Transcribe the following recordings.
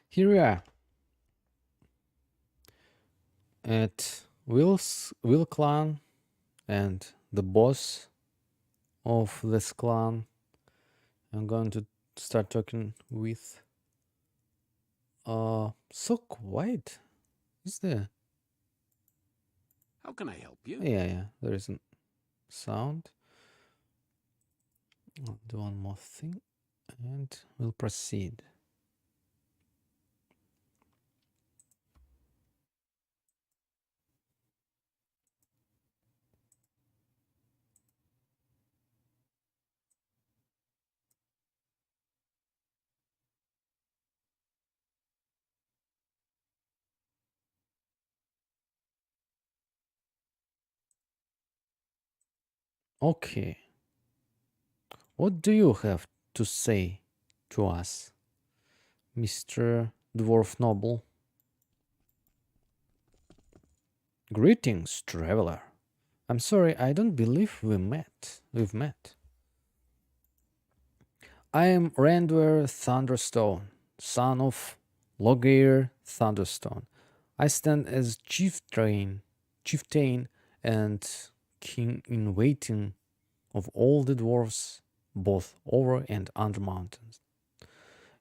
Here we are at Weel clan, and the boss of this clan. I'm going to start talking with. So quiet. Is there? How can I help you? Yeah. There is a sound. I'll do one more thing, and we'll proceed. Okay. What do you have to say to us, Mr. Dwarf Noble? Greetings, traveler. I'm sorry, I don't believe We've met. I am Randwer Thunderstone, son of Logair Thunderstone. I stand as chieftain and king in waiting of all the dwarves, both over and under mountains,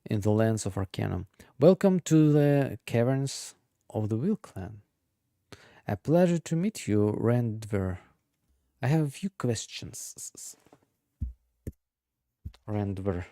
in the lands of Arcanum. Welcome to the caverns of the Weel clan. A pleasure to meet you, Randver. I have a few questions. Randver.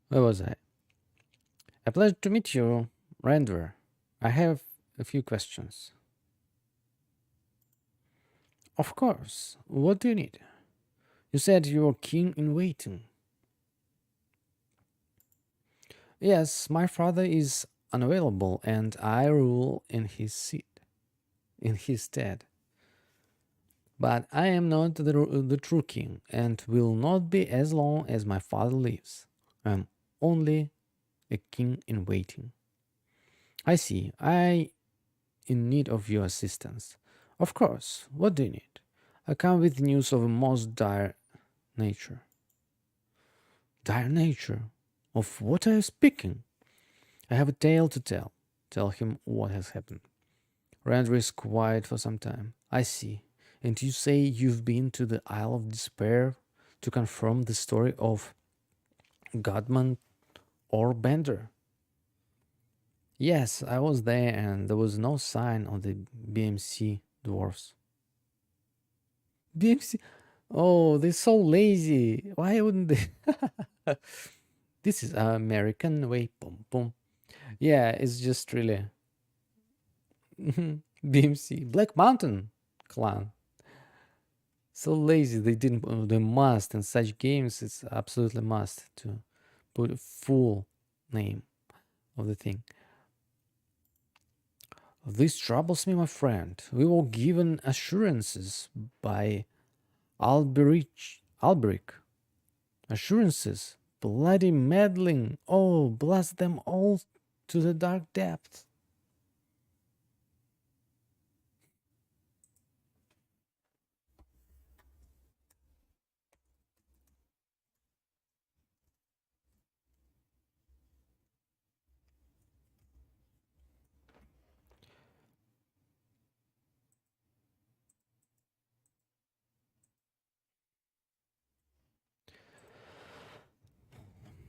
Where was I? A pleasure to meet you, Randver. I have a few questions. Of course. What do you need? You said you were king in waiting. Yes, my father is unavailable and I rule in his seat, in his stead. But I am not the true king and will not be as long as my father lives. I am only a king in waiting. I see. I in need of your assistance. Of course. What do you need? I come with news of a most dire nature. Dire nature? Of what are you speaking? I have a tale to tell. Tell him what has happened. Randry is quiet for some time. I see. And you say you've been to the Isle of Despair to confirm the story of Godman or Bender? Yes, I was there and there was no sign of the BMC dwarfs. BMC? Oh, they're so lazy. Why wouldn't they? This is American way. Boom, boom. Yeah, it's just really BMC. Black Mountain clan. So lazy. They didn't. They must in such games. It's absolutely must to put a full name of the thing. This troubles me, my friend. We were given assurances by Alberic. Assurances. Bloody meddling. Oh, blast them all to the dark depths.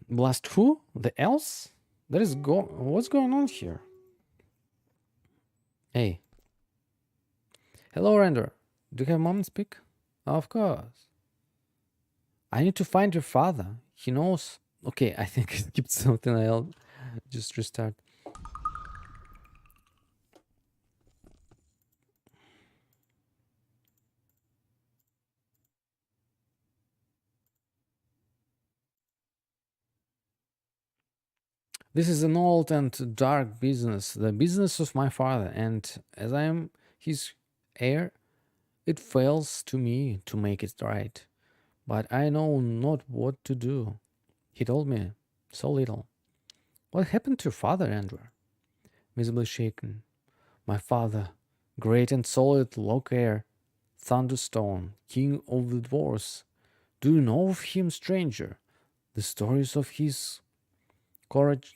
Blast who? The elves? What's going on here? Hey. Hello, Render. Do you have a moment to speak? Of course. I need to find your father. He knows. Okay, I think I skipped something. I'll just restart. This is an old and dark business, the business of my father, and as I am his heir, it fails to me to make it right. But I know not what to do. He told me so little. What happened to your father, Andrew? Visibly shaken. My father, great and solid Locair, Thunderstone, king of the dwarfs. Do you know of him, stranger? The stories of his courage,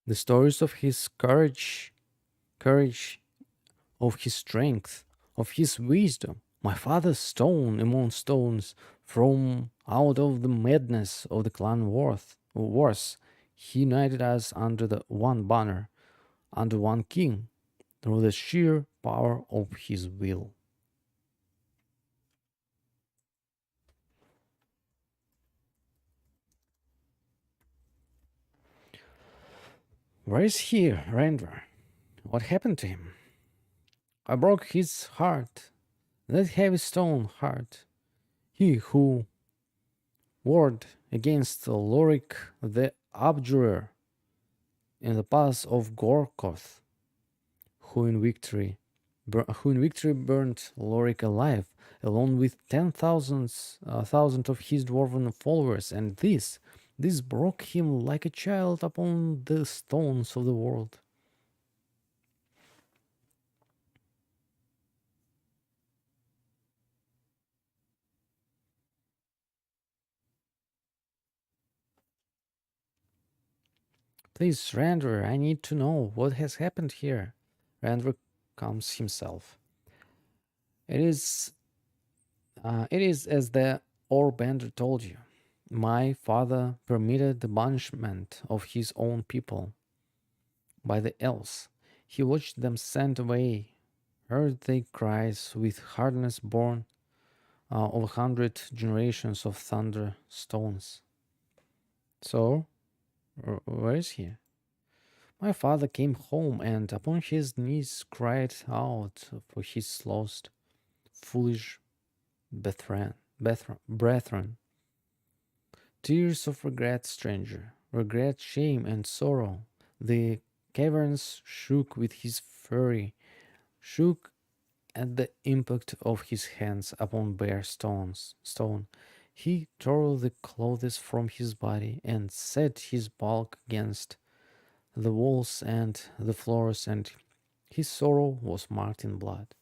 the stories of his courage, of his strength, of his wisdom. My father's stone among stones, from out of the madness of the clan wars, he united us under the one banner, under one king, through the sheer power of his will. Where is he, Randver? What happened to him? I broke his heart, that heavy stone heart. He who warred against Lorik the abjurer in the pass of Gorkoth, who in victory burned Lorik alive, along with 10,000 of his dwarven followers, and this broke him like a child upon the stones of the world. Please, Randver, I need to know what has happened here. Randver calms himself. It is it is as the Orbender told you. My father permitted the banishment of his own people by the elves. He watched them sent away, heard their cries with hardness born of 100 generations of thunderstones. So, where is he? My father came home and upon his knees cried out for his lost, foolish brethren. Tears of regret, stranger, regret, shame, and sorrow. The caverns shook with his fury, shook at the impact of his hands upon bare stone. He tore the clothes from his body and set his bulk against the walls and the floors, and his sorrow was marked in blood.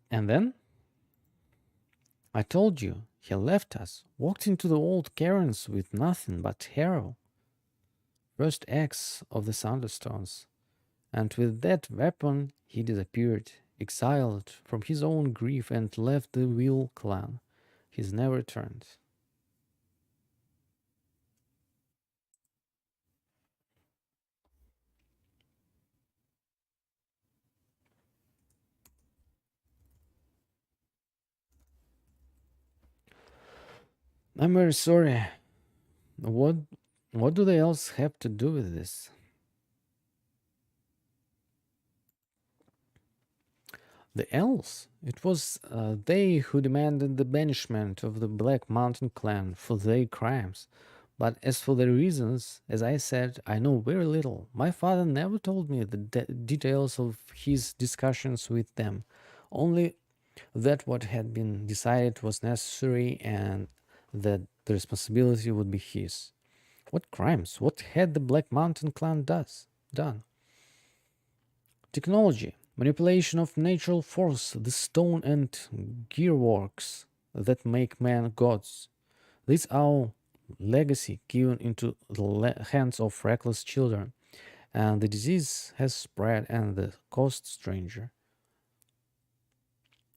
And then I told you, he left us, walked into the old caverns with nothing but harrow, first axe of the Thunderstones, and with that weapon he disappeared, exiled from his own grief, and left the Weel clan. He's never returned. I'm very sorry. What what do the elves have to do with this? The elves? It was they who demanded the banishment of the Black Mountain clan for their crimes. But as for the reasons, as I said, I know very little. My father never told me the details of his discussions with them, only that what had been decided was necessary and that the responsibility would be his. What crimes? What had the Black Mountain clan done? Technology, manipulation of natural force, the stone and gearworks that make man gods. This our legacy given into the hands of reckless children, and the disease has spread and the cost stranger.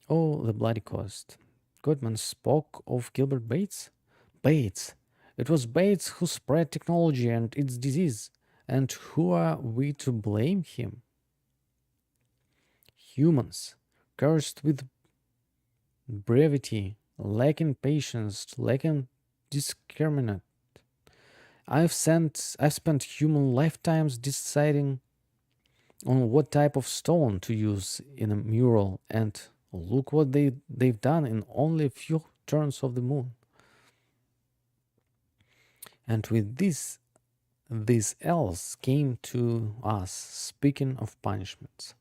Oh, the bloody cost. Goodman spoke of Gilbert Bates? Bates. It was Bates who spread technology and its disease. And who are we to blame him? Humans, cursed with brevity, lacking patience, lacking discriminate. I've spent human lifetimes deciding on what type of stone to use in a mural, and look what they've done in only a few turns of the moon. And with this, these elves came to us, speaking of punishments.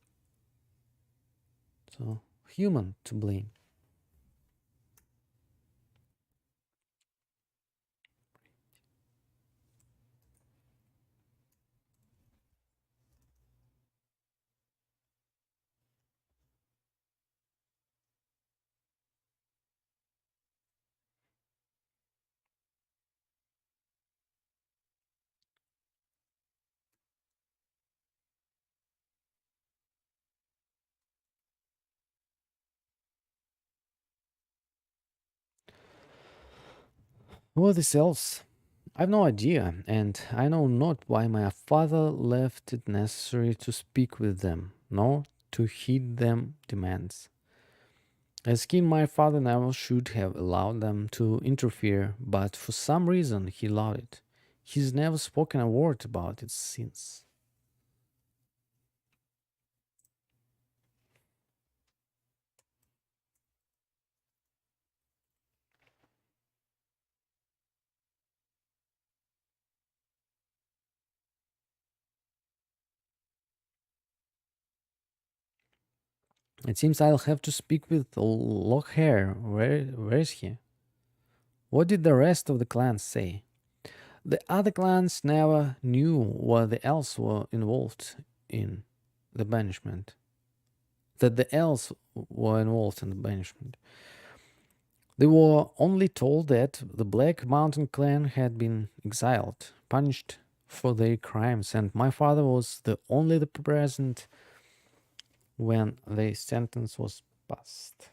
So human to blame. Who are these elves? I've no idea, and I know not why my father left it necessary to speak with them, nor to heed them demands. As king, my father never should have allowed them to interfere, but for some reason he allowed it. He's never spoken a word about it since. It seems I'll have to speak with Lockhair. Where is he? What did the rest of the clans say? The other clans never knew what the elves were involved in the banishment. That the elves were involved in the banishment. They were only told that the Black Mountain clan had been exiled, punished for their crimes, and my father was the only the present when the sentence was passed.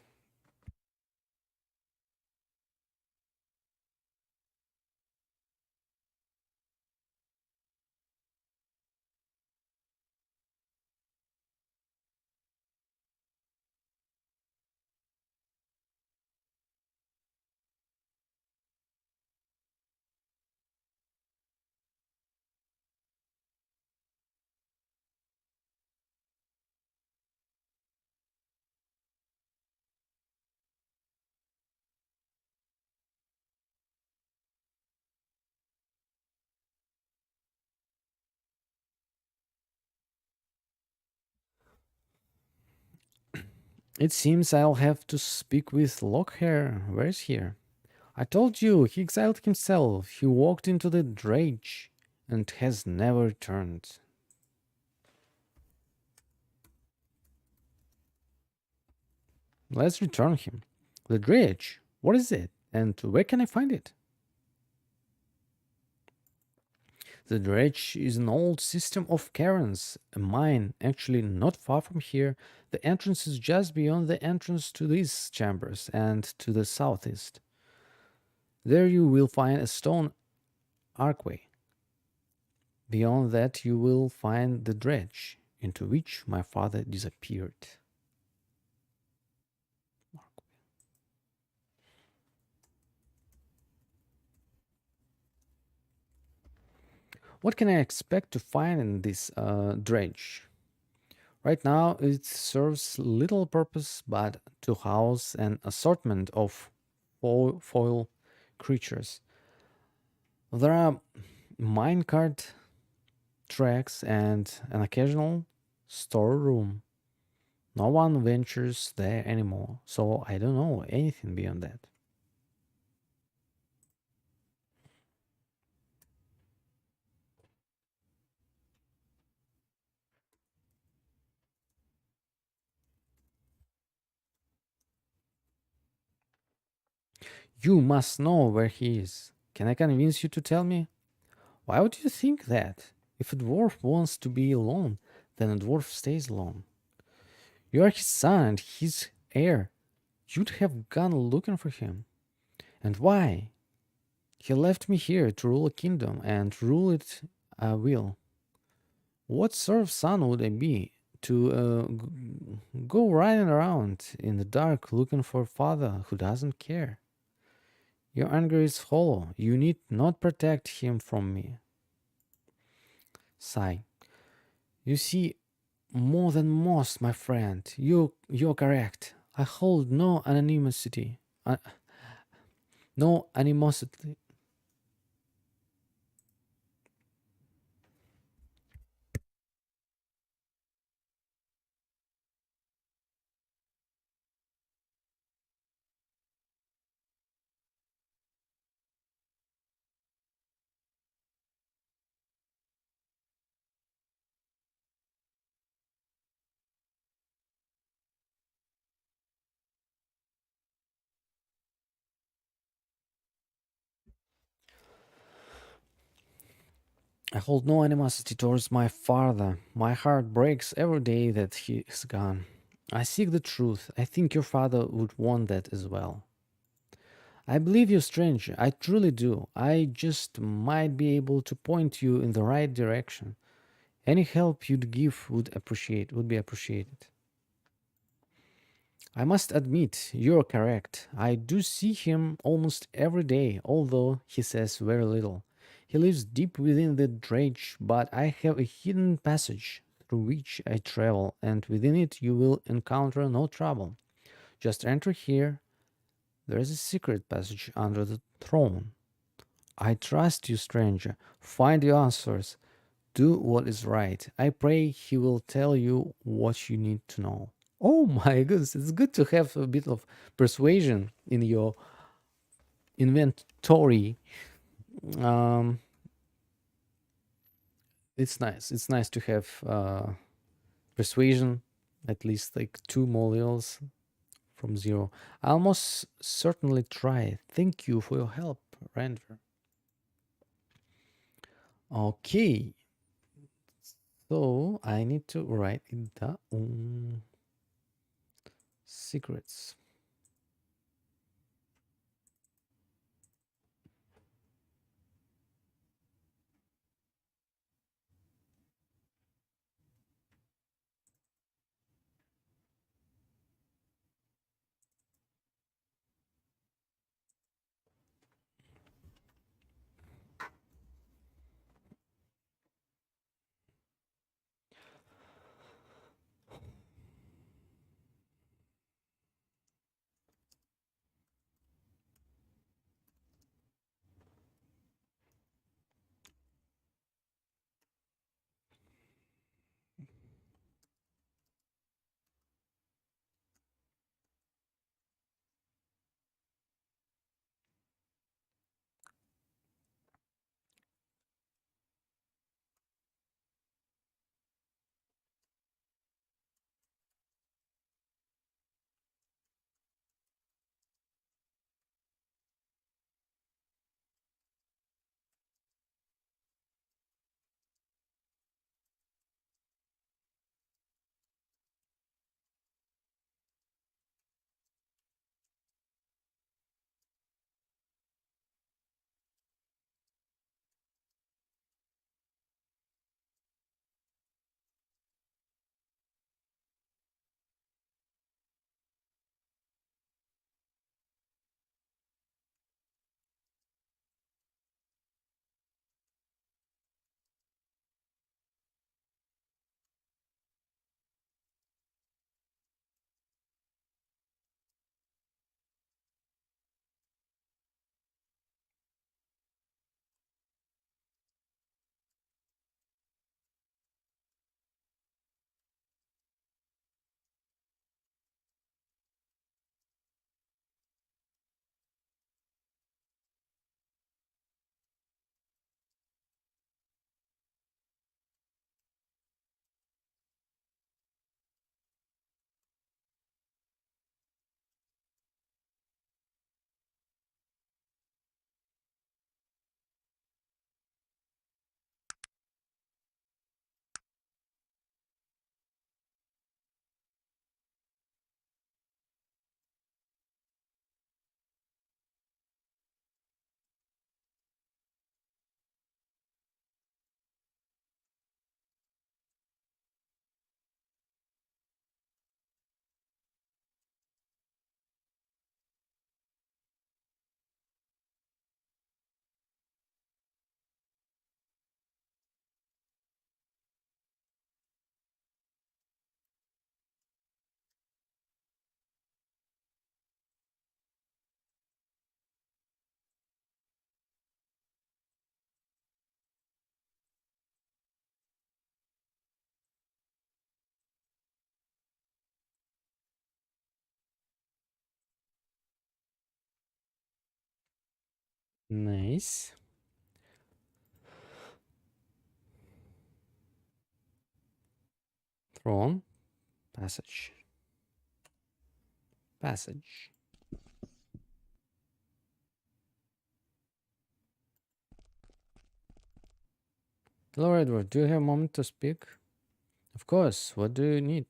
It seems I'll have to speak with Lockhair. Where is he? I told you, he exiled himself. He walked into the dredge and has never returned. Let's return him. The dredge? What is it? And where can I find it? The dredge is an old system of caverns, a mine actually not far from here. The entrance is just beyond the entrance to these chambers and to the southeast. There you will find a stone archway. Beyond that, you will find the dredge into which my father disappeared. What can I expect to find in this dredge? Right now, it serves little purpose but to house an assortment of foil creatures. There are minecart tracks and an occasional storeroom. No one ventures there anymore, so I don't know anything beyond that. You must know where he is. Can I convince you to tell me? Why would you think that? If a dwarf wants to be alone, then a dwarf stays alone. You are his son and his heir. You'd have gone looking for him. And why? He left me here to rule a kingdom and rule it I will. What sort of son would I be to go riding around in the dark looking for a father who doesn't care? Your anger is hollow. You need not protect him from me. Sigh. You see, more than most, my friend. You're correct. I hold no animosity. No animosity. I hold no animosity towards my father. My heart breaks every day that he is gone. I seek the truth. I think your father would want that as well. I believe you, stranger. I truly do. I just might be able to point you in the right direction. Any help you'd give would be appreciated. I must admit, you're correct. I do see him almost every day, although he says very little. He lives deep within the dredge, but I have a hidden passage through which I travel, and within it you will encounter no trouble. Just enter here. There is a secret passage under the throne. I trust you, stranger. Find the answers. Do what is right. I pray he will tell you what you need to know. Oh my goodness, it's good to have a bit of persuasion in your inventory. Um, it's nice. It's nice to have persuasion, at least like 2 molecules from 0. I'll most certainly try. Thank you for your help, Randver. Okay, so I need to write it down. Secrets. Nice. Throne. Passage. Passage. Hello, Edward. Do you have a moment to speak? Of course. What do you need?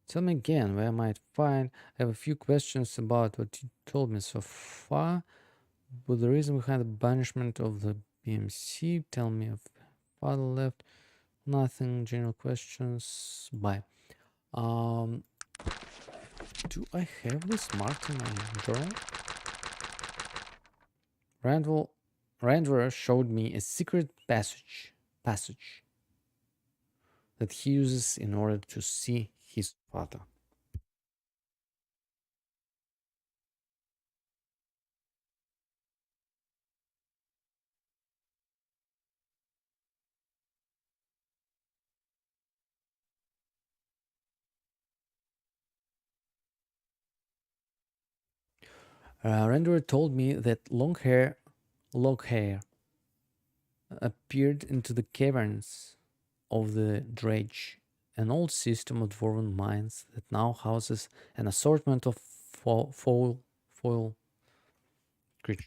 Tell me again where I might find. I have a few questions about what you told me so far. But the reason behind the banishment of the BMC, tell me if father left. Nothing, general questions. Bye. Um, do I have this marked in my journal? Randall Randver showed me a secret passage that he uses in order to see his father. Renderer told me that Longhair appeared into the caverns of the Dredge, an old system of dwarven mines that now houses an assortment of foil creatures.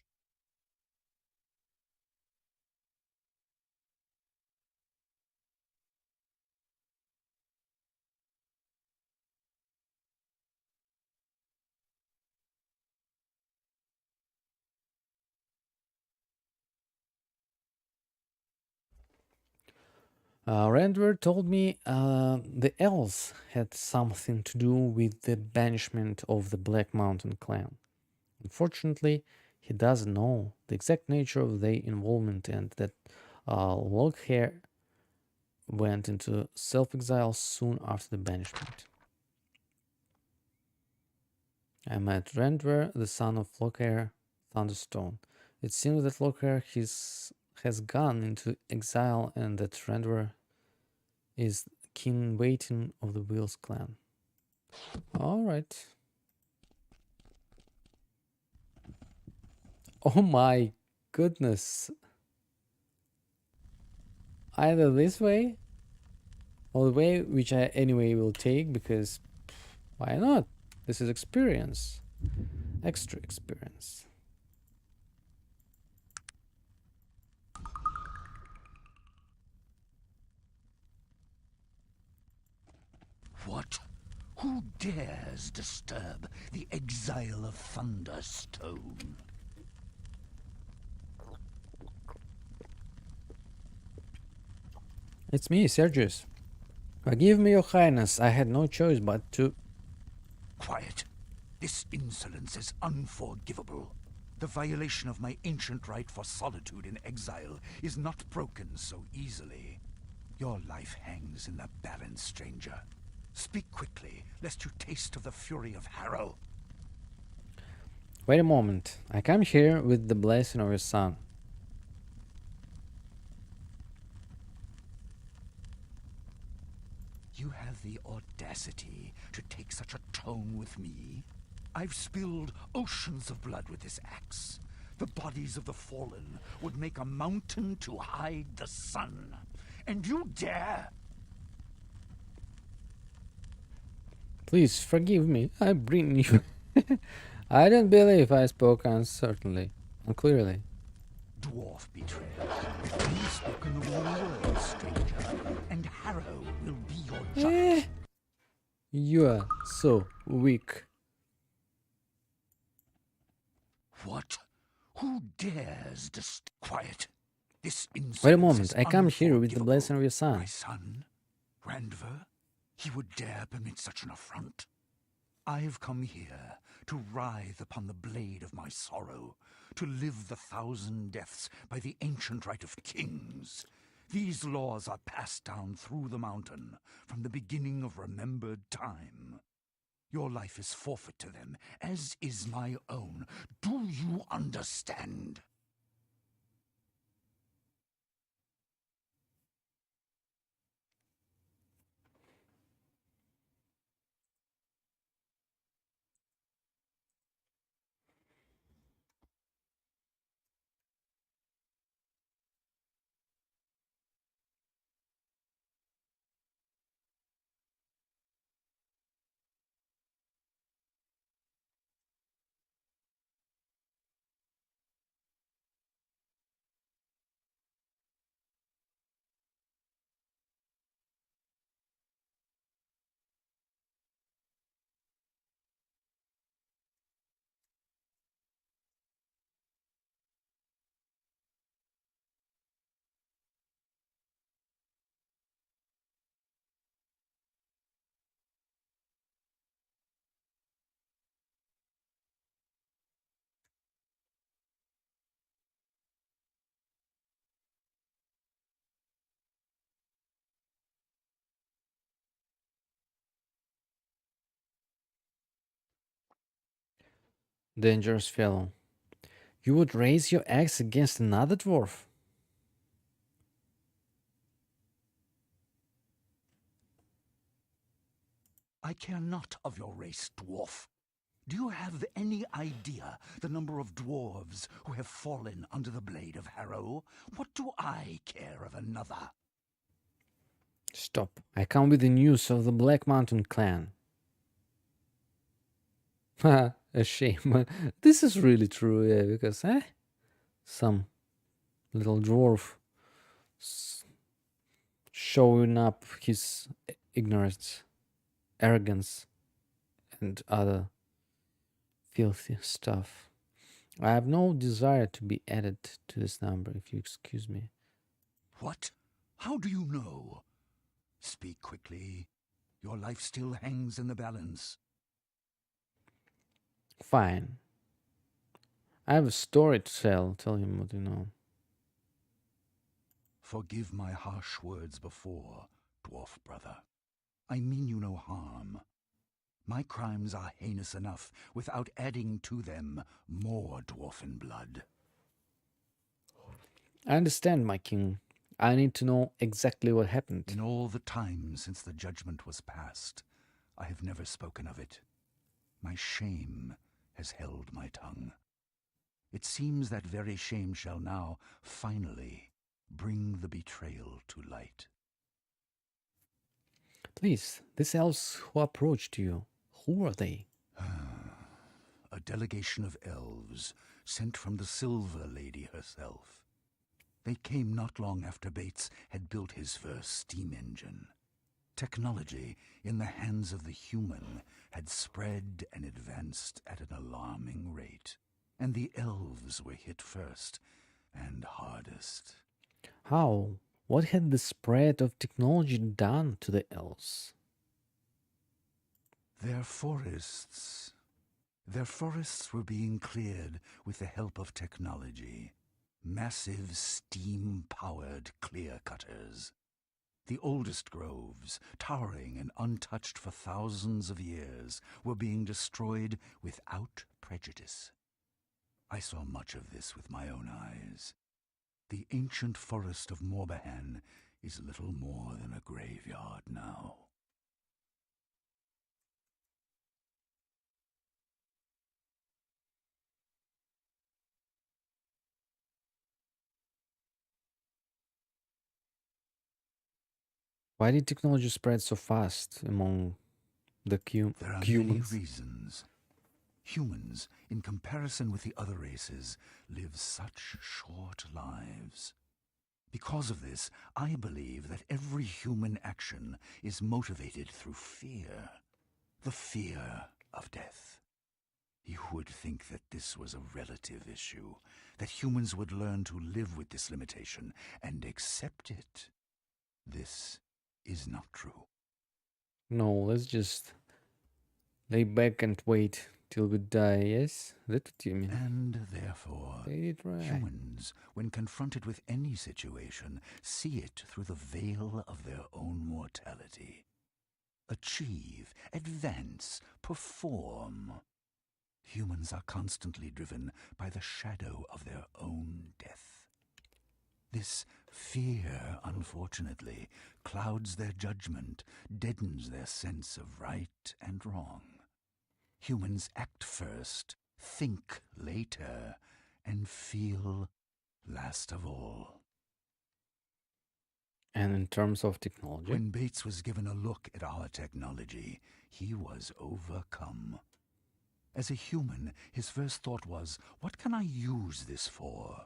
Renderer told me the elves had something to do with the banishment of the Black Mountain clan. Unfortunately, he doesn't know the exact nature of their involvement and that Loghair went into self-exile soon after the banishment. I met Randver, the son of Loghair Thunderstone. It seems that Loghair has gone into exile and that Randver is king waiting of the Wheels clan. Alright. Oh my goodness. Either this way or the way which I anyway will take because why not? This is experience. Extra experience. What? Who dares disturb the exile of Thunderstone? It's me, Sergius. Forgive me, your highness. I had no choice but to... Quiet. This insolence is unforgivable. The violation of my ancient right for solitude in exile is not broken so easily. Your life hangs in the balance, stranger. Speak quickly, lest you taste of the fury of Harrow. Wait a moment. I come here with the blessing of your son. You have the audacity to take such a tone with me? I've spilled oceans of blood with this axe. The bodies of the fallen would make a mountain to hide the sun. And you dare? Please forgive me. I bring you... I don't believe I spoke uncertainly, unclearly. Dwarf betrayer. You've spoken the wrong words, stranger. And Harrow will be your judge. You are so weak. What? Who dares quiet? This insolence Wait a moment. is I come here with the unforgivable. blessing of your son. My son? Randver? He would dare permit such an affront? I've come here to writhe upon the blade of my sorrow, to live the 1,000 deaths by the ancient right of kings. These laws are passed down through the mountain from the beginning of remembered time. Your life is forfeit to them, as is my own. Do you understand? Dangerous fellow. You would raise your axe against another dwarf? I care not of your race, dwarf. Do you have any idea the number of dwarves who have fallen under the blade of Harrow? What do I care of another? Stop. I come with the news of the Black Mountain clan. Ha, a shame. This is really true, yeah, because, some little dwarf showing up his ignorance, arrogance, and other filthy stuff. I have no desire to be added to this number, if you excuse me. What? How do you know? Speak quickly. Your life still hangs in the balance. Fine. I have a story to tell. Tell him what you know. Forgive my harsh words before, dwarf brother. I mean you no harm. My crimes are heinous enough without adding to them more dwarfen blood. I understand, my king. I need to know exactly what happened. In all the time since the judgment was passed, I have never spoken of it. My shame has held my tongue. It seems that very shame shall now, finally, bring the betrayal to light. Please, these elves who approached you, who are they? A delegation of elves sent from the Silver Lady herself. They came not long after Bates had built his first steam engine. Technology in the hands of the human had spread and advanced at an alarming rate, and the elves were hit first and hardest. How? What had the spread of technology done to the elves? Their forests were being cleared with the help of technology. Massive steam-powered clear-cutters. The oldest groves, towering and untouched for thousands of years, were being destroyed without prejudice. I saw much of this with my own eyes. The ancient forest of Morbahan is little more than a graveyard now. Why did technology spread so fast among the There are humans? many reasons. Humans, in comparison with the other races, live such short lives. Because of this, I believe that every human action is motivated through fear. The fear of death. You would think that this was a relative issue, that humans would learn to live with this limitation and accept it. This is not true. No, let's just lay back and wait till we die, yes? That's what you mean. And therefore, They did right. humans, when confronted with any situation, see it through the veil of their own mortality. Achieve, advance, perform. Humans are constantly driven by the shadow of their own death. This fear, unfortunately, clouds their judgment, deadens their sense of right and wrong. Humans act first, think later, and feel last of all. And in terms of technology? When Bates was given a look at our technology, he was overcome. As a human, his first thought was, what can I use this for?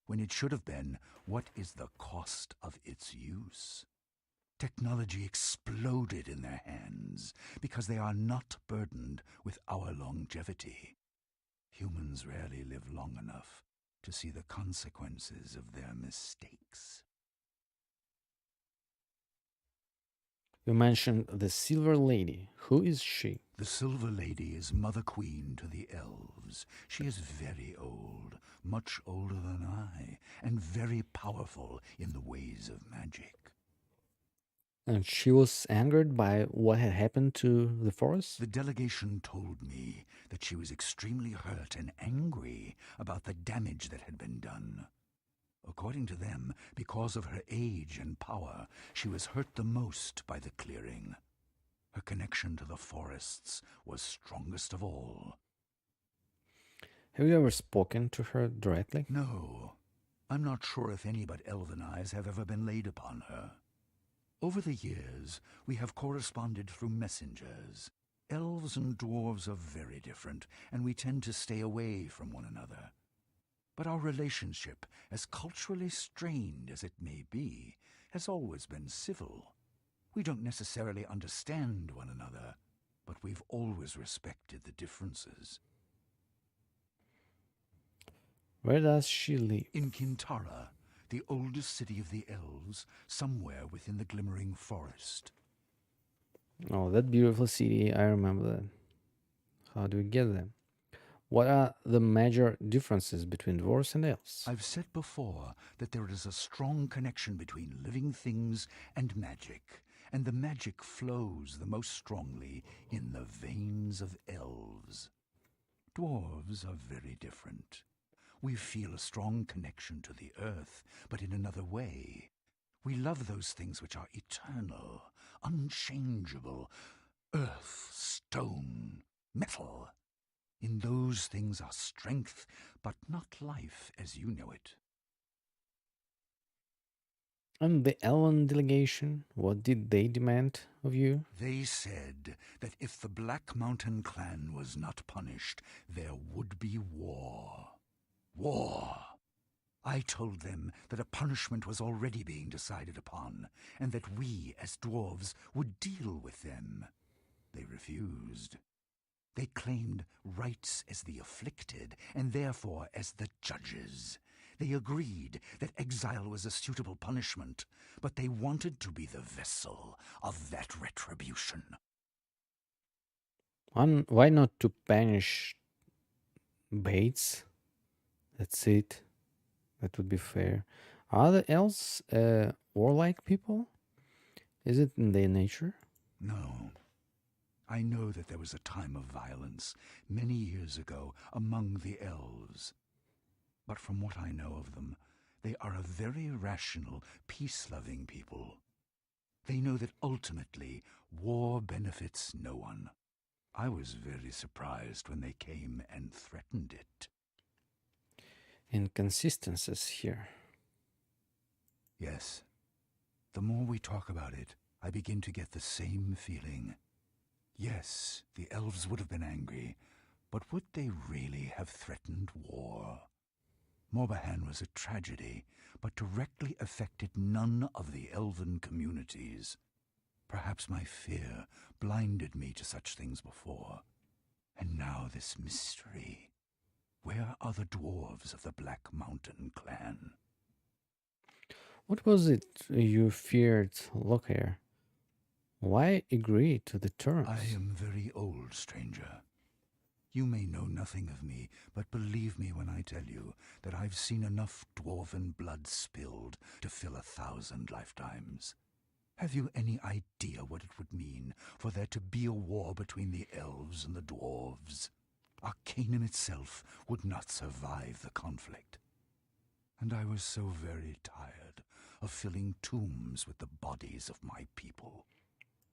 When it should have been, what is the cost of its use? Technology exploded in their hands because they are not burdened with our longevity. Humans rarely live long enough to see the consequences of their mistakes. You mentioned the Silver Lady. Who is she? The Silver Lady is Mother Queen to the elves. She is very old, much older than I, and very powerful in the ways of magic. And she was angered by what had happened to the forest? The delegation told me that she was extremely hurt and angry about the damage that had been done. According to them, because of her age and power, she was hurt the most by the clearing. Her connection to the forests was strongest of all. Have you ever spoken to her directly? No, I'm not sure if any but elven eyes have ever been laid upon her. Over the years, we have corresponded through messengers. Elves and dwarves are very different, and we tend to stay away from one another. But our relationship, as culturally strained as it may be, has always been civil. We don't necessarily understand one another, but we've always respected the differences. Where does she live? In Kintara, the oldest city of the elves, somewhere within the glimmering forest. Oh, that beautiful city, I remember that. How do we get there? What are the major differences between dwarves and elves? I've said before that there is a strong connection between living things and magic, and the magic flows the most strongly in the veins of elves. Dwarves are very different. We feel a strong connection to the earth, but in another way. We love those things which are eternal, unchangeable. Earth, stone, metal. In those things are strength, but not life as you know it. And the elven delegation, what did they demand of you? They said that if the Black Mountain clan was not punished, there would be war. War! I told them that a punishment was already being decided upon, and that we, as dwarves, would deal with them. They refused. They claimed rights as the afflicted, and therefore as the judges. They agreed that exile was a suitable punishment, but they wanted to be the vessel of that retribution. Why not to punish Bates? That's it. That would be fair. Are the elves warlike people? Is it in their nature? No. I know that there was a time of violence many years ago among the elves. But from what I know of them, they are a very rational, peace-loving people. They know that ultimately war benefits no one. I was very surprised when they came and threatened it. Inconsistencies here. Yes. The more we talk about it, I begin to get the same feeling. Yes, the elves would have been angry, but would they really have threatened war? Morbahan was a tragedy, but directly affected none of the elven communities. Perhaps my fear blinded me to such things before. And now this mystery. Where are the dwarves of the Black Mountain clan? What was it you feared, Lockhair? Why agree to the terms? I am very old, stranger. You may know nothing of me, but believe me when I tell you that I've seen enough dwarven blood spilled to fill 1,000 lifetimes. Have you any idea what it would mean for there to be a war between the elves and the dwarves? Arcanum itself would not survive the conflict. And I was so very tired of filling tombs with the bodies of my people.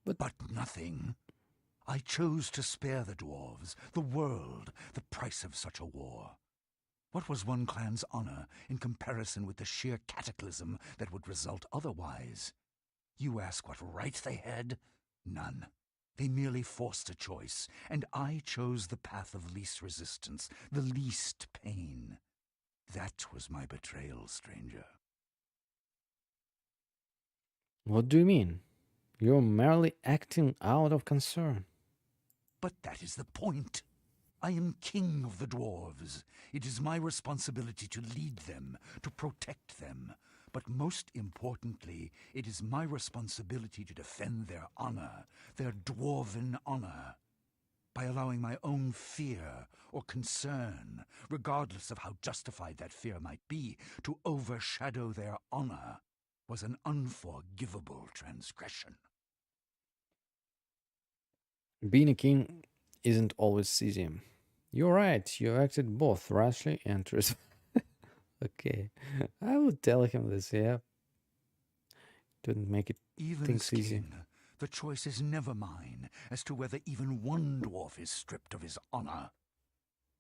But nothing. I chose to spare the dwarves, the world, the price of such a war. What was one clan's honor in comparison with the sheer cataclysm that would result otherwise? You ask what right they had? None. They merely forced a choice, and I chose the path of least resistance, the least pain. That was my betrayal, stranger. What do you mean? You're merely acting out of concern. But that is the point. I am king of the dwarves. It is my responsibility to lead them, to protect them. But most importantly, it is my responsibility to defend their honor, their dwarven honor. By allowing my own fear or concern, regardless of how justified that fear might be, to overshadow their honor. was an unforgivable transgression. Being a king isn't always easy. You're right, you acted both rashly and Okay, I would tell him this, yeah. Didn't make it Even things as easy. king, the choice is never mine as to whether even one dwarf is stripped of his honor.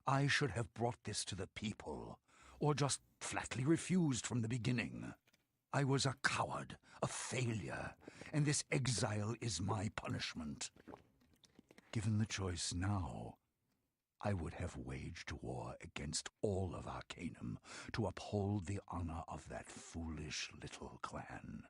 I should have brought this to the people, or just flatly refused from the beginning. I was a coward, a failure, and this exile is my punishment. Given the choice now, I would have waged war against all of Arcanum to uphold the honor of that foolish little clan.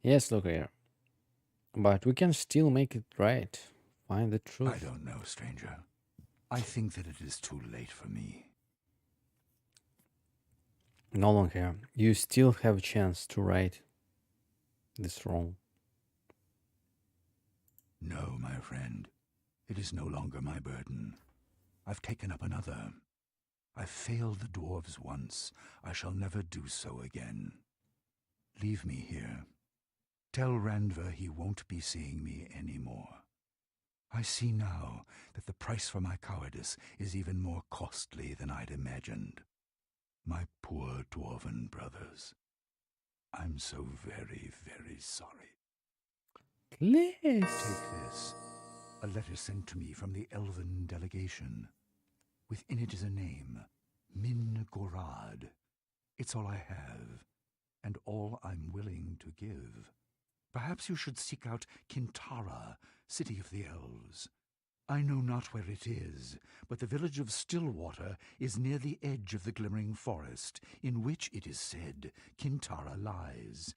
Yes, look here. But we can still make it right. Find the truth. I don't know, stranger. I think that it is too late for me. No longer. You still have a chance to right this wrong. No, my friend. It is no longer my burden. I've taken up another. I failed the dwarves once. I shall never do so again. Leave me here. Tell Randver he won't be seeing me anymore. I see now that the price for my cowardice is even more costly than I'd imagined. My poor dwarven brothers. I'm so very, very sorry. Please. Take this. A letter sent to me from the elven delegation. Within it is a name, Min Gorad. It's all I have, and all I'm willing to give. Perhaps you should seek out Kintara, city of the elves. I know not where it is, but the village of Stillwater is near the edge of the glimmering forest, in which, it is said, Kintara lies.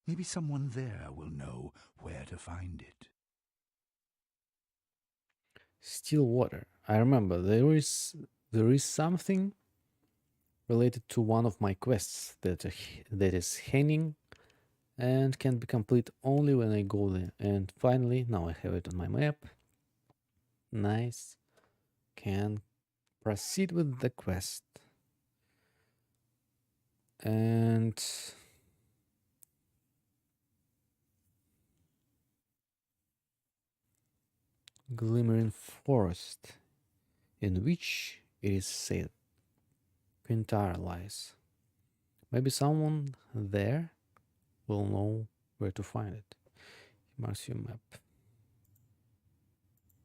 Maybe someone there will know where to find it. Still water. I remember there is something related to one of my quests that is hanging and can be complete only when I go there. And finally, now I have it on my map. Nice. Can proceed with the quest. And glimmering forest, in which it is said Quintara lies. Maybe someone there will know where to find it. Marks your map.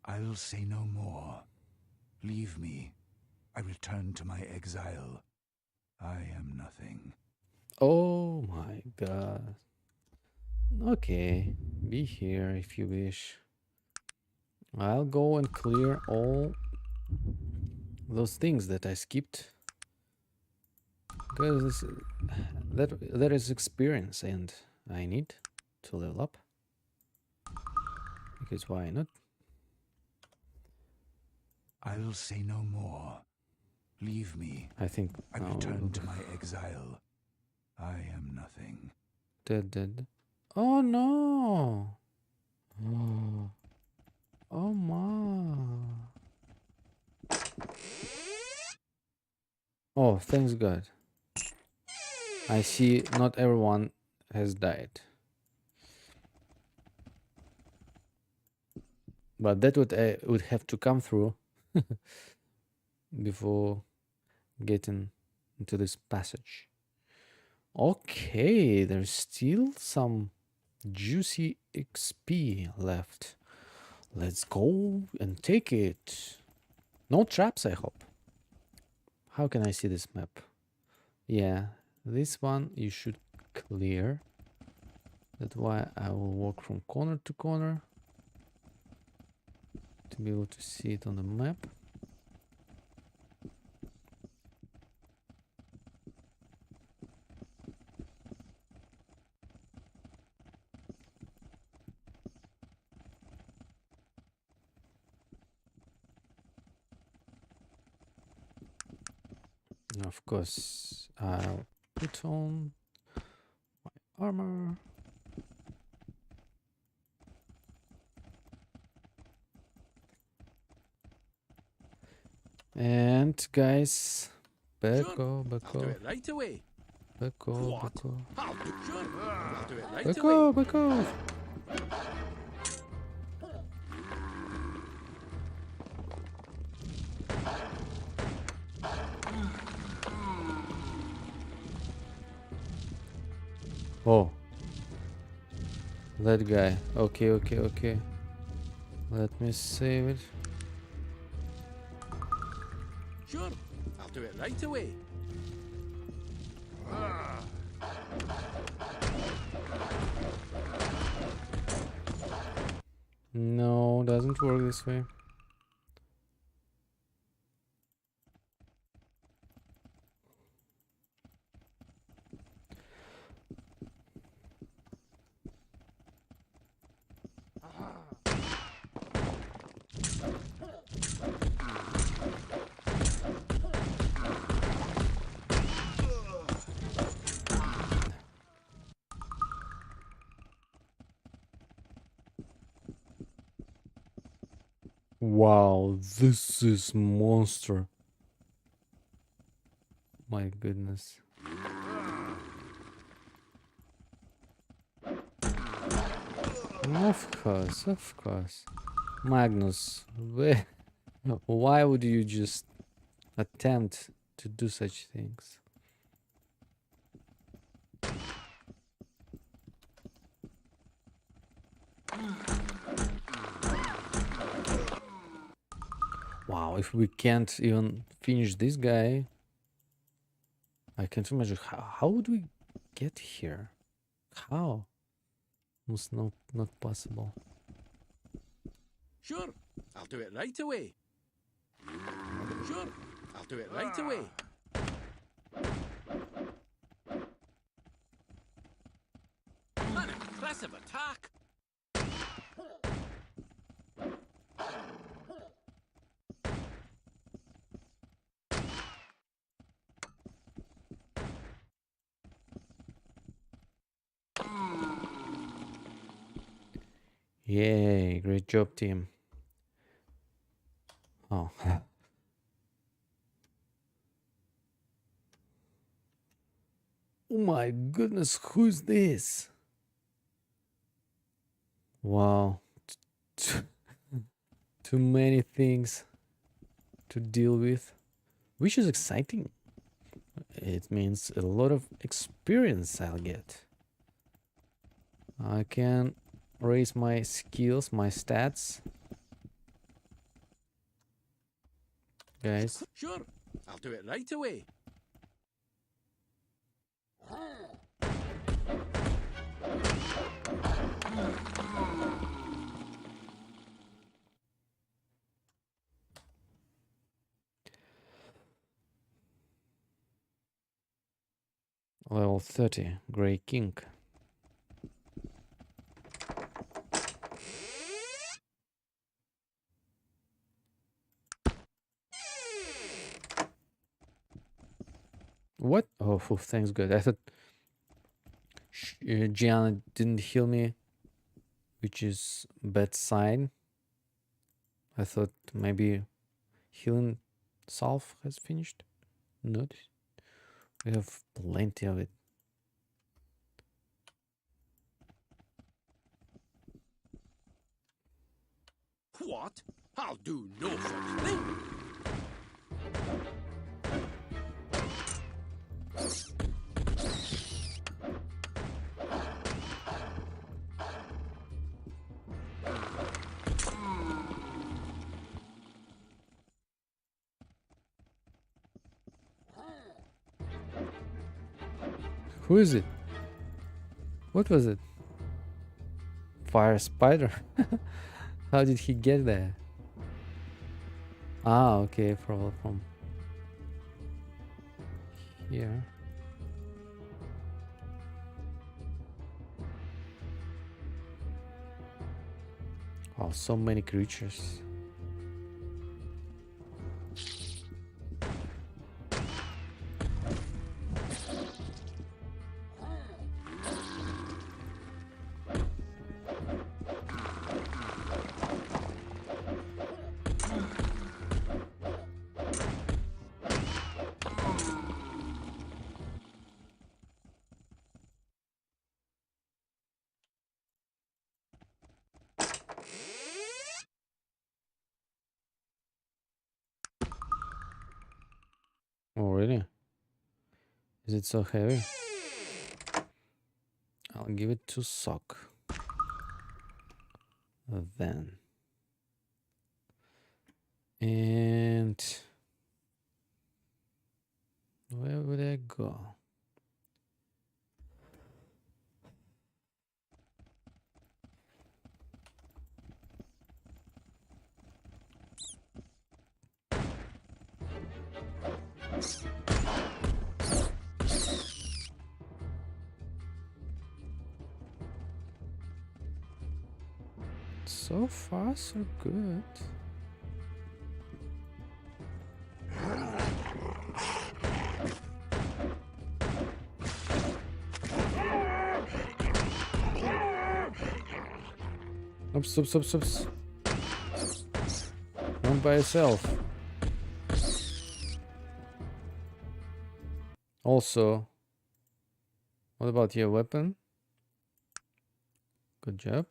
I'll say no more. Leave me. I return to my exile. I am nothing. Oh my god. Okay, be here if you wish. I'll go and clear all those things that I skipped. Because that is experience and I need to level up. Because why not? I'll say no more. Leave me. I think I return to my exile. I am nothing. Dead. Oh no! Oh, oh my! Oh, thanks God. I see not everyone has died. But that would have to come through before getting into this passage. Okay, there's still some juicy XP left. Let's go and take it. No traps, I hope. How can I see this map? Yeah, this one you should clear. That's why I will walk from corner to corner to be able to see it on the map. Of course, I'll put on my armor. And guys, back Sure. back I'll do it right away. back What? back I'll do sure. I'll do it right back away. back off. Oh, that guy. Okay. Let me save it. Sure. I'll do it right away. No, doesn't work this way. Wow, this is monster. My goodness. Of course. Magnus, why would you just attempt to do such things? Wow, if we can't even finish this guy, I can't imagine how would we get here? How? Almost not possible. Sure. I'll do it right away. Sure. I'll do it right away. An impressive attack. Yay, great job, team. Oh. Oh my goodness, who's this? Wow. Too many things to deal with, which is exciting. It means a lot of experience I'll get. I can raise my skills, my stats. Guys. Sure. I'll do it right away. Level 30, Grey King. What? Oh, thanks God. I thought Gianna didn't heal me, which is bad sign. I thought maybe healing salve has finished. Not. We have plenty of it. What? I'll do no such thing. Who is it? What was it? Fire spider? How did he get there? Ah, okay, probably from here. Oh, so many creatures. Oh, really? Is it so heavy? I'll give it to sock. Then. And where would I go? So far, so good. Oops, oops, oops, oops. Not by yourself. Also, what about your weapon? Good job.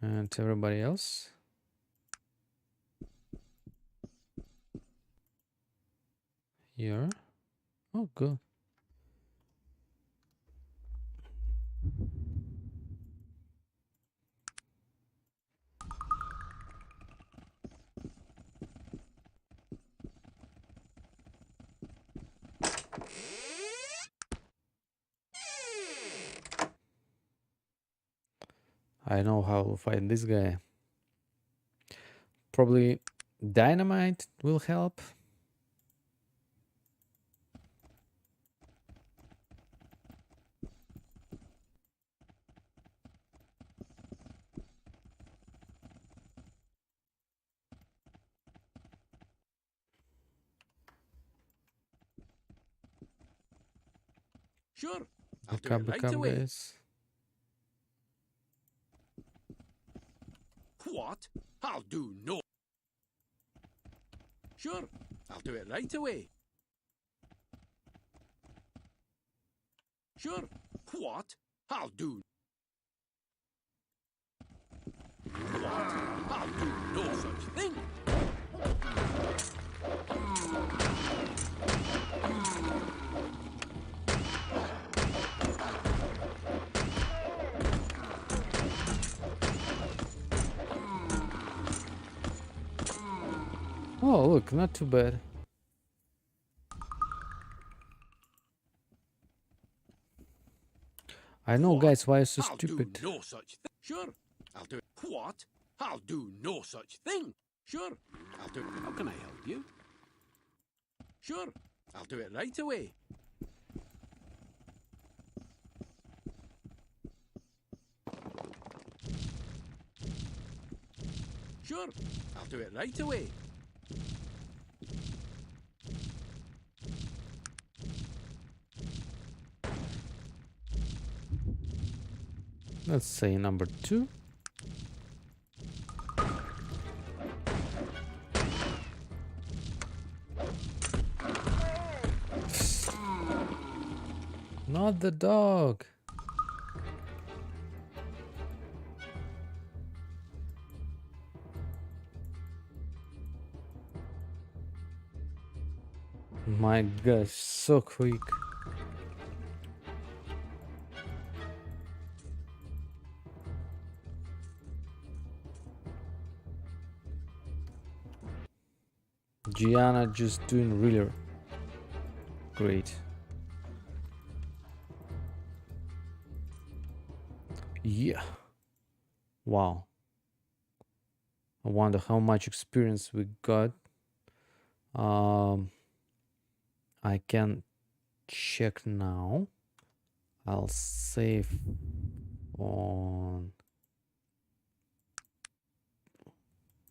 And everybody else? Here. Oh, good. I know how to fight this guy. Probably dynamite will help. Sure. I'll do Backup, it right backup, away. guys. What? I'll do no. Sure. I'll do it right away. Sure. What? I'll do. What? I'll do no such thing. Oh, look, not too bad. I know, What? guys, why you're so I'll stupid. do no such thing. Sure. I'll do it. What? I'll do no such thing. Sure. I'll do it. How can I help you? Sure. I'll do it right away. Sure. I'll do it right away. Let's say number 2. Not the dog. My gosh, so quick. Gianna just doing really great. Yeah. Wow. I wonder how much experience we got. I can check now. I'll save on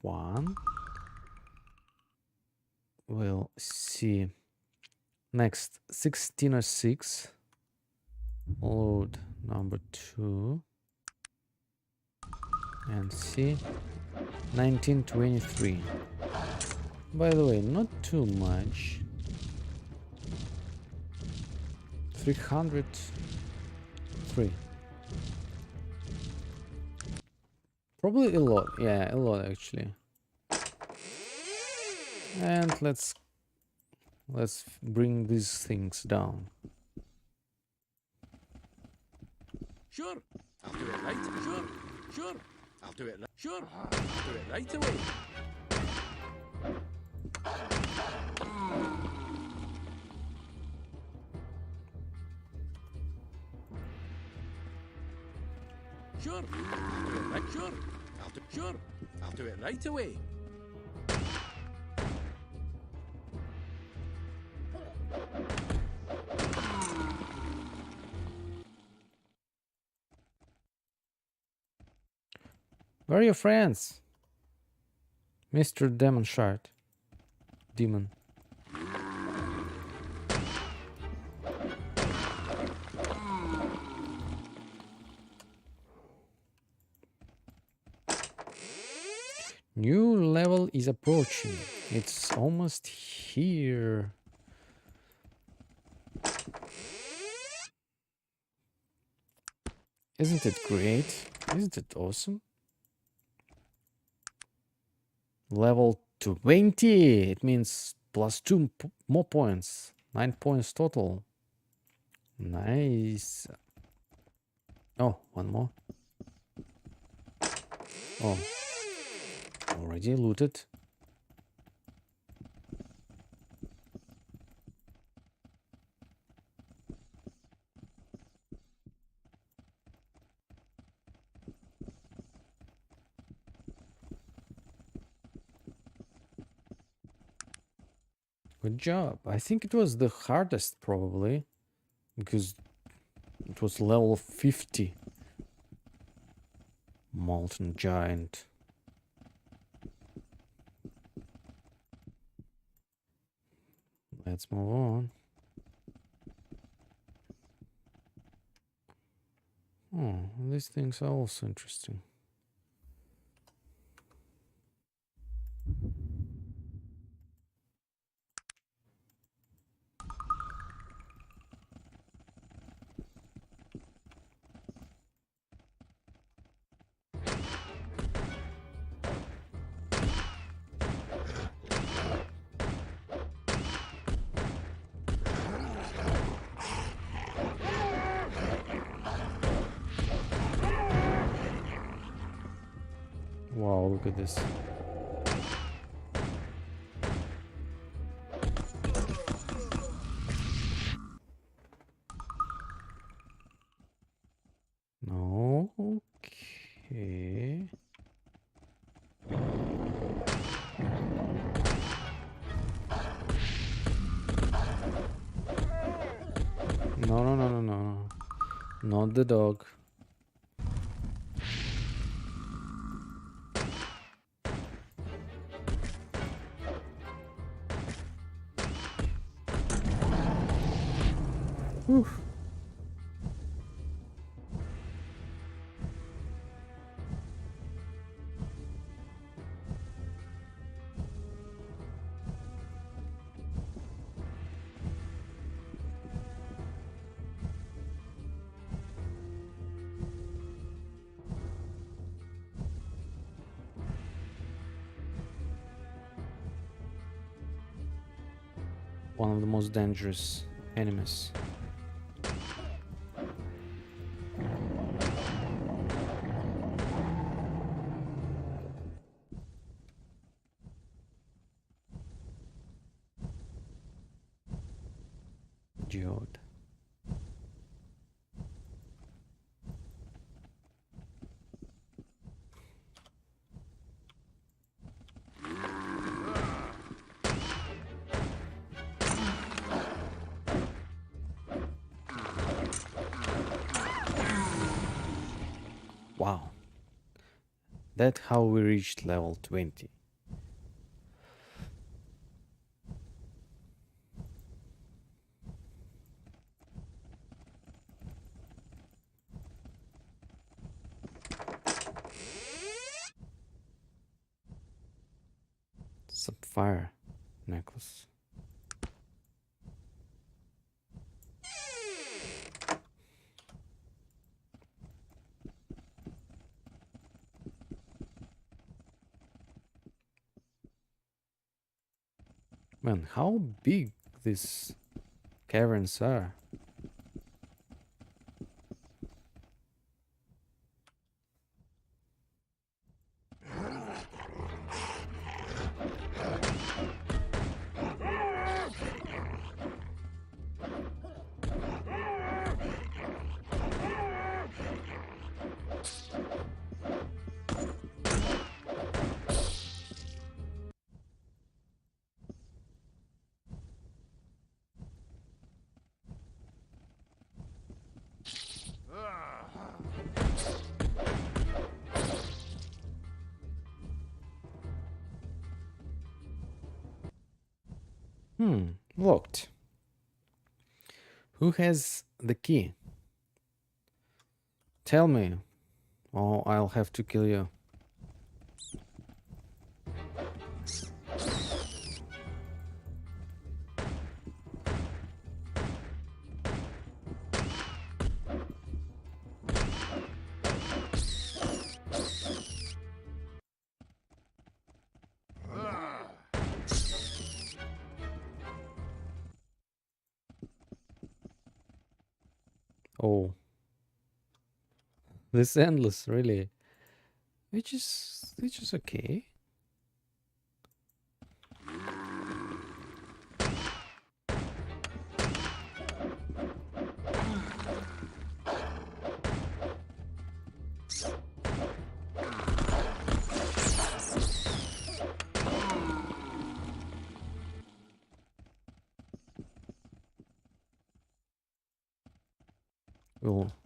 1. We'll see. Next, 1606. Load number 2. And see. 1923. By the way, not too much. 303. Probably a lot. Yeah, a lot actually. And let's Let's bring these things down. Sure. I'll do it right. Sure. Sure. I'll do it right. Sure. I'll do it right away. Sure. I'll do it right. Sure. Sure. I'll do it right away. Where are your friends? Mr. Demon Shard. Demon. New level is approaching. It's almost here. Isn't it great? Isn't it awesome? Level 20. It means plus 2 more points. 9 points total. Nice. Oh, one more. Oh. Already looted. Good job. I think it was the hardest probably because it was level 50. Molten Giant. Let's move on. Oh, these things are also interesting. Wow, look at this. No, okay. No, no, no, no, no. Not the dog. Whew. One of the most dangerous enemies. Geode. Wow. That's how we reached level 20. Sapphire necklace. Man, how big these caverns are. Locked. Who has the key? Tell me, or I'll have to kill you. Oh, this endless, really. Which is okay.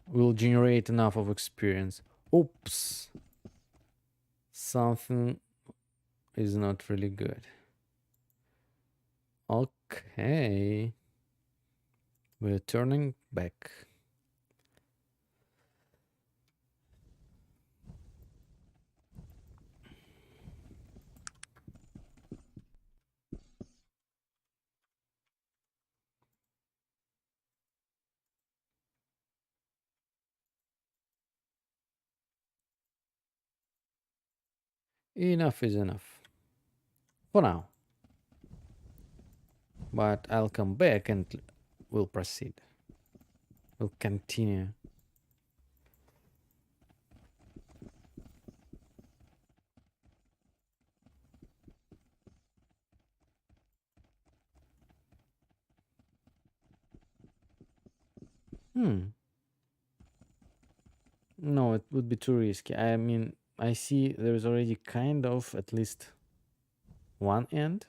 We'll generate enough of experience. Oops. Something is not really good. Okay. We're turning back. Enough is enough. For now. But I'll come back and we'll proceed. We'll continue. No, it would be too risky. I mean, I see there's already kind of at least one end.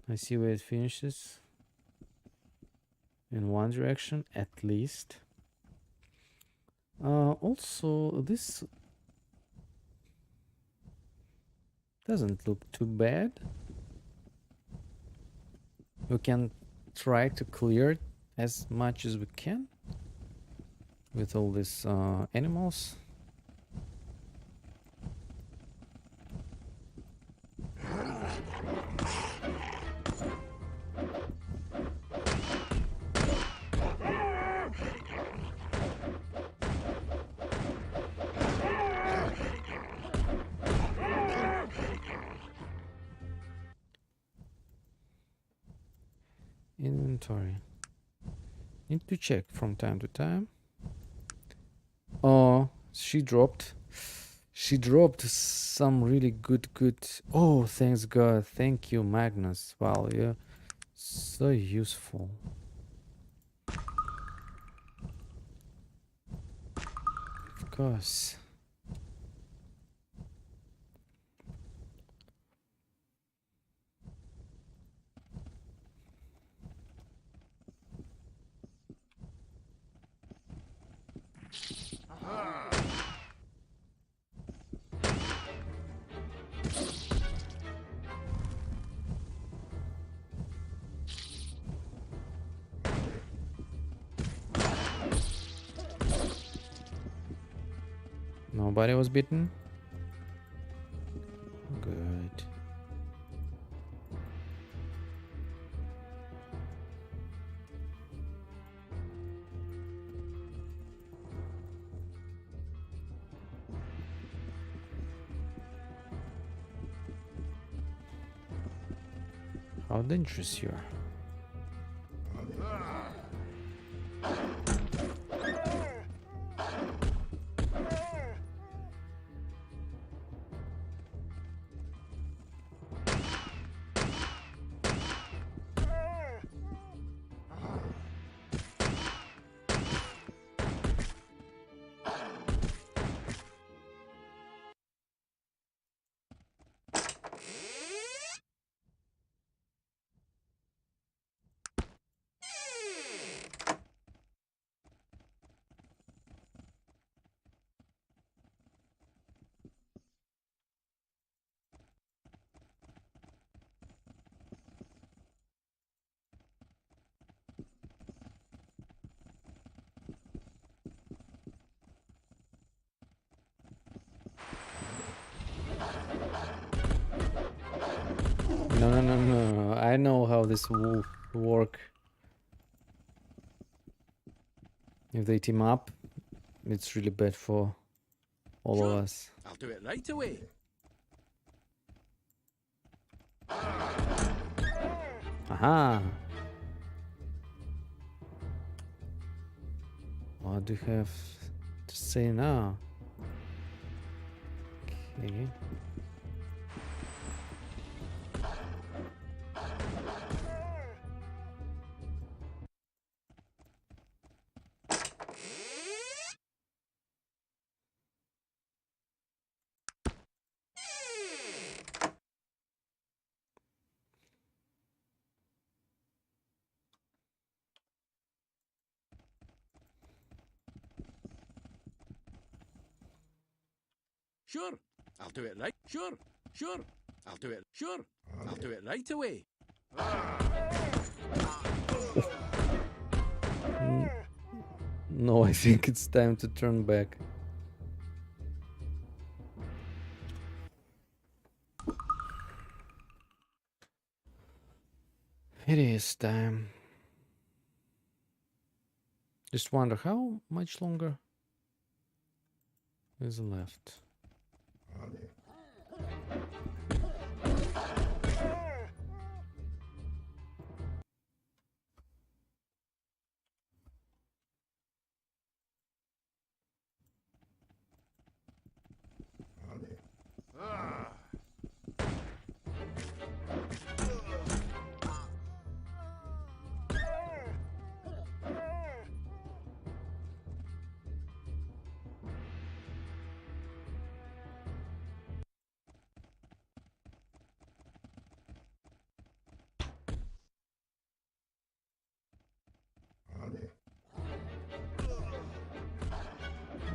I see where it finishes. In one direction, at least. Also, this doesn't look too bad. We can try to clear it as much as we can with all these animals. Inventory. Need to check from time to time. Oh, she dropped some really good. Oh, thanks God. Thank you, Magnus. Wow, you're so useful. Of course. Nobody was bitten? Good. How dangerous you are. No. I know how this will work. If they team up, it's really bad for all Sure. of us. I'll do it right away. Aha! What do you have to say now? Okay. Sure. I'll do it right. Sure. I'll do it. Sure. I'll do it right away. No, I think it's time to turn back. It is time. Just wonder how much longer is left.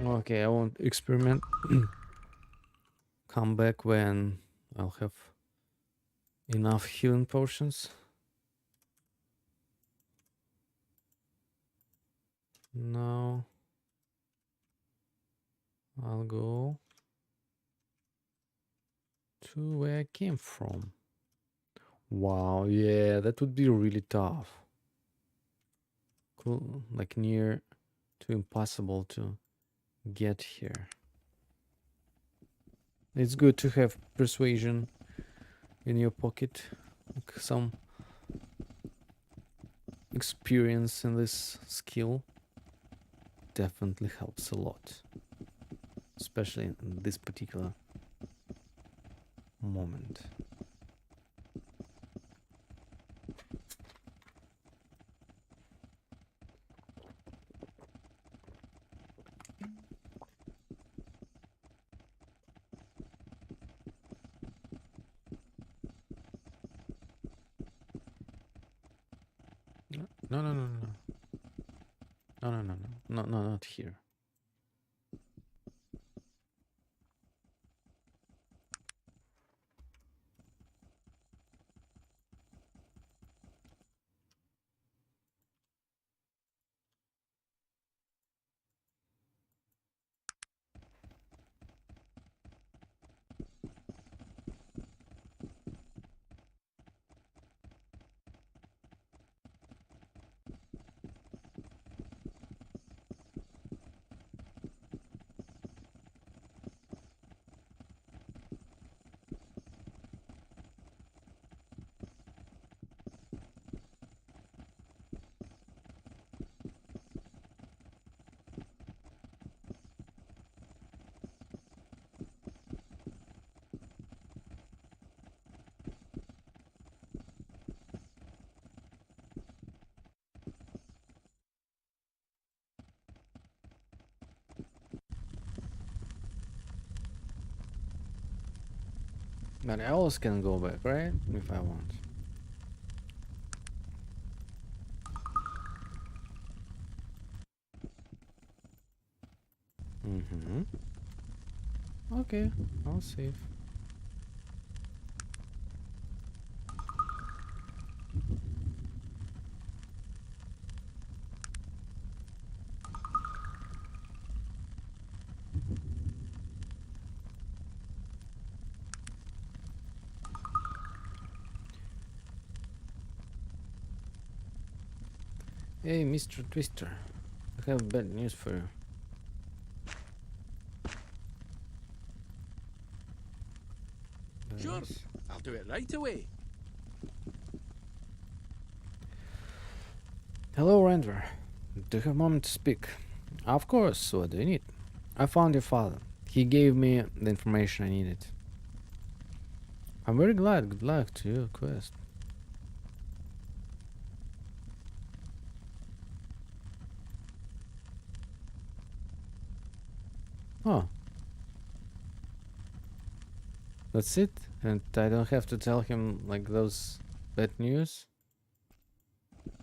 Okay, I won't experiment. Come back when I'll have enough healing potions. Now I'll go to where I came from. Wow, yeah, that would be really tough. Cool, like near to impossible to get here. It's good to have persuasion in your pocket, like some experience in this skill definitely helps a lot, especially in this particular moment. No, no, no, no. No, no, no, no. No, no, not here. But I also can go back, right? If I want. Mm-hmm. Okay, I'll save. Hey, Mr. Twister, I have bad news for you. Sure, Yes. I'll do it right away. Hello, Randver. Do you have a moment to speak? Of course, what do you need? I found your father. He gave me the information I needed. I'm very glad. Good luck to your quest. Oh, that's it? And I don't have to tell him, like, those bad news?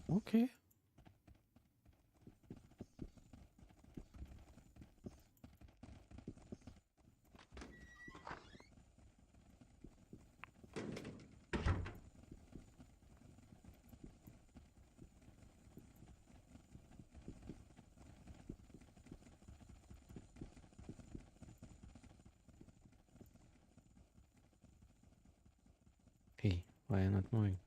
Okay. Hey, why are you not moving?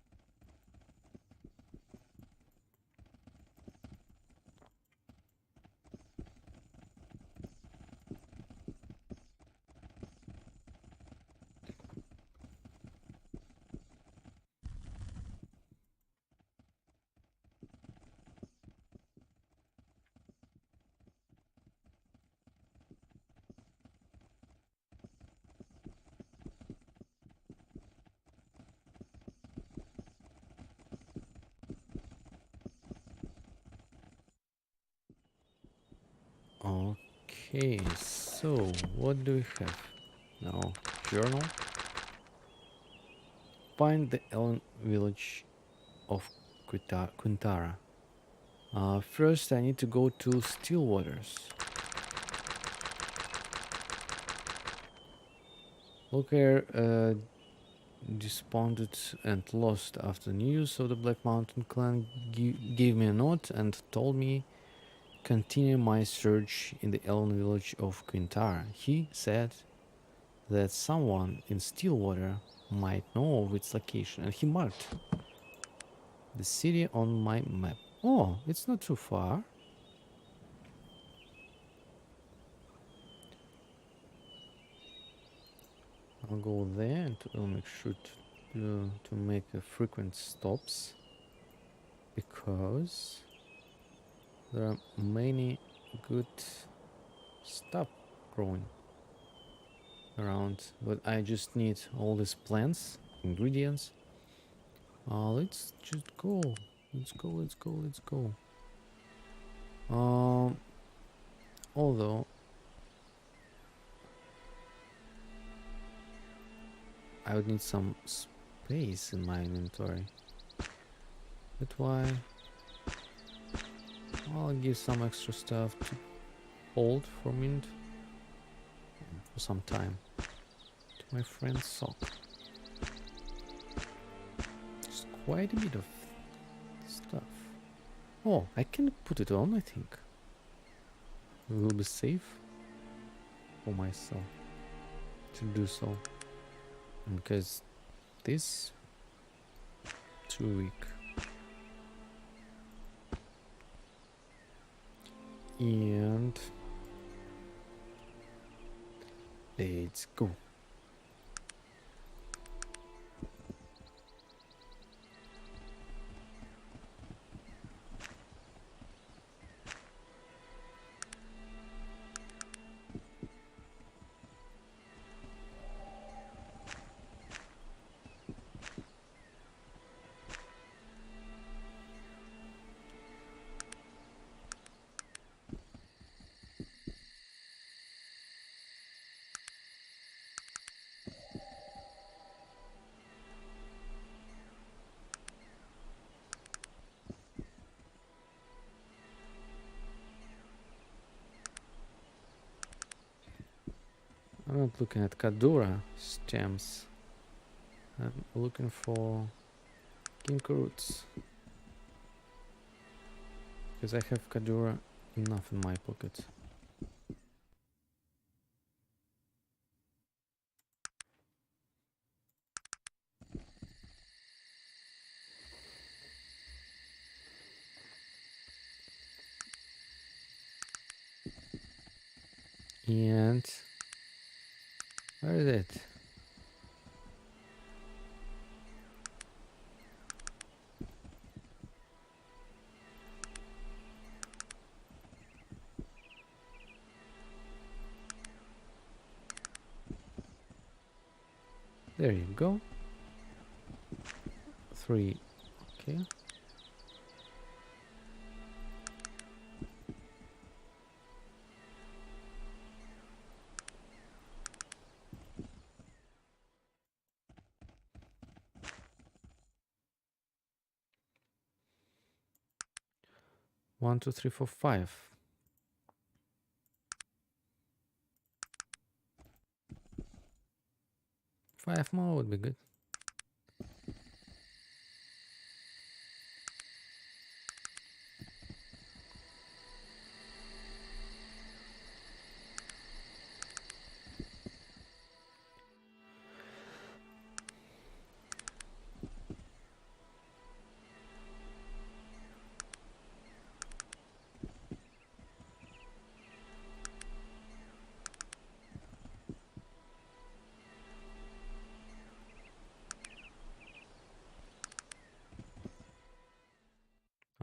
Okay, so what do we have now? Journal. Find the Elven village of Quintara. First, I need to go to Stillwaters. Looker desponded and lost after news of the Black Mountain clan gave me a note and told me continue my search in the Elven village of Quintara. He said that someone in Stillwater might know of its location, and he marked the city on my map. Oh, it's not too far. I'll go there and I'll make sure to make frequent stops, because there are many good stuff growing around, but I just need all these plants, ingredients. Let's just go. Let's go, let's go, let's go. Although I would need some space in my inventory. That's why I'll give some extra stuff to hold for a minute, for some time, to my friend Sock. Just quite a bit of stuff. Oh, I can put it on, I think. It will be safe for myself to do so, because this too weak. And let's go. I'm not looking at Kadura stems. I'm looking for ginkgo roots. Because I have Kadura enough in my pocket. And where is it? There you go. 3. Okay. One, two, three, four, 5. 5 more would be good.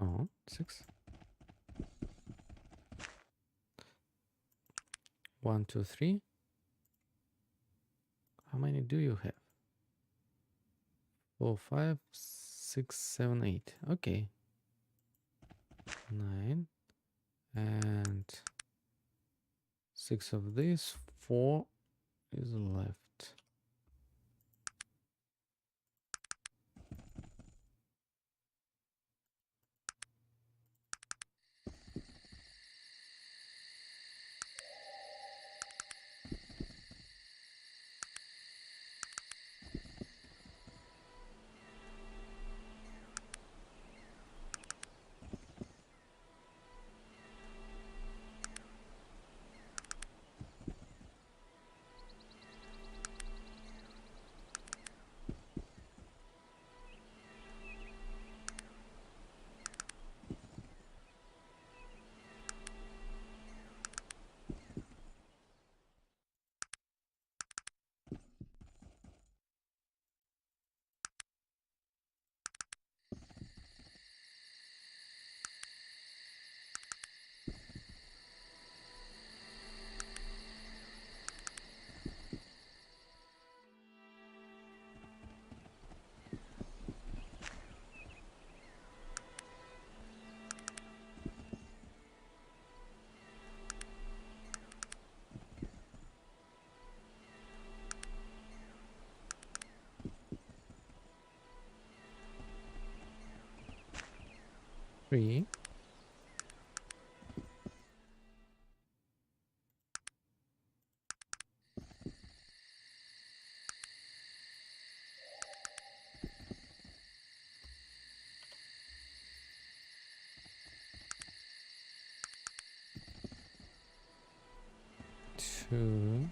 Oh, 6. 1, 2, 3. How many do you have? 4, 5, 6, 7, 8. Okay. 9. And 6 of these. 4 is left. Three. Two.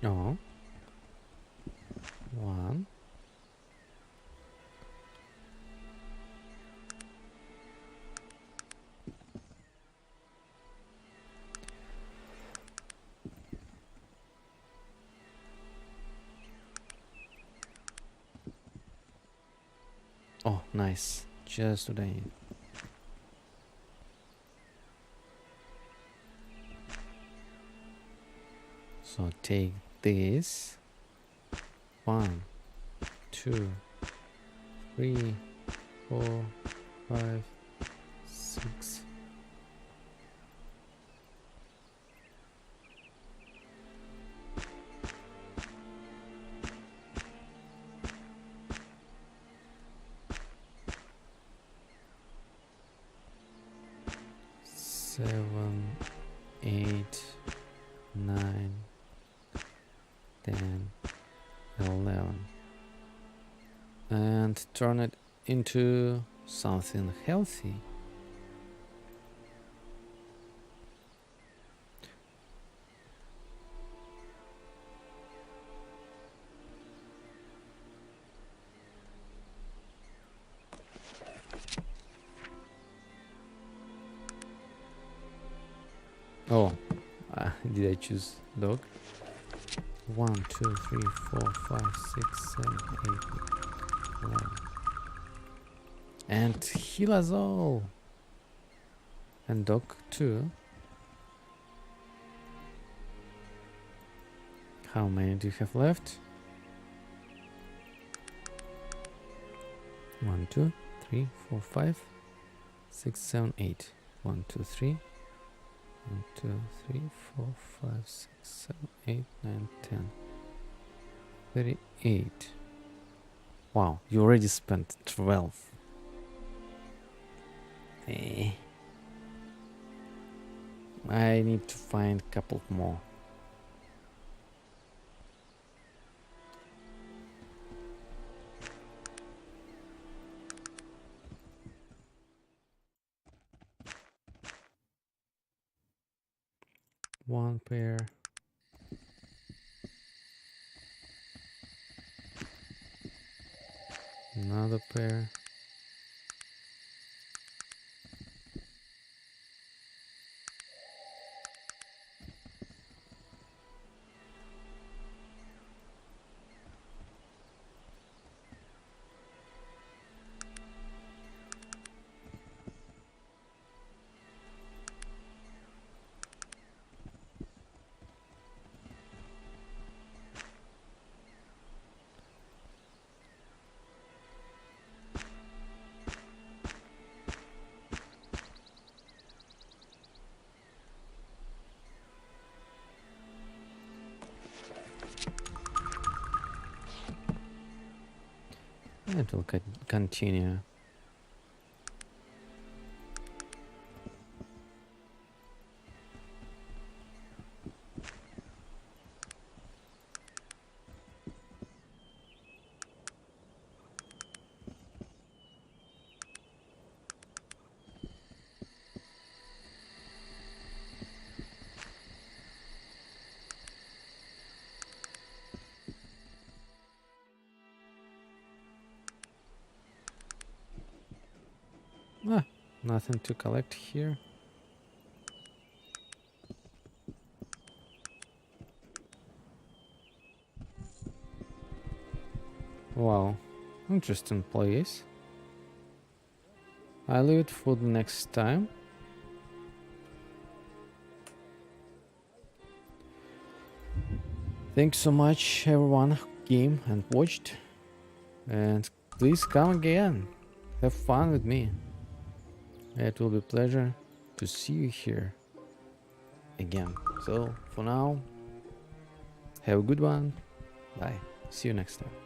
Oh. Oh, nice. Just what I need. So take this. 1, 2, 3, 4, 5, 6. Seven, 8, 9, 10, 11, and turn it into something healthy. Oh, did I choose dog? 1, 2, 3, 4, 5, 6, 7, 8, 11. And heal us all. And dog too. How many do you have left? 1, 2, 3, 4, 5, 6, 7, 8. 1, 2, 3. 1, 2, 3, 4, 5, 6, 7, 8, 9, 10. 38. Wow, you already spent 12. I need to find a couple more. One pair. Another pair. It will continue. Ah, nothing to collect here. Wow, interesting place. I'll leave it for the next time. Thanks so much everyone who came and watched. And please come again. Have fun with me. It will be a pleasure to see you here again. So for now, have a good one. Bye. See you next time.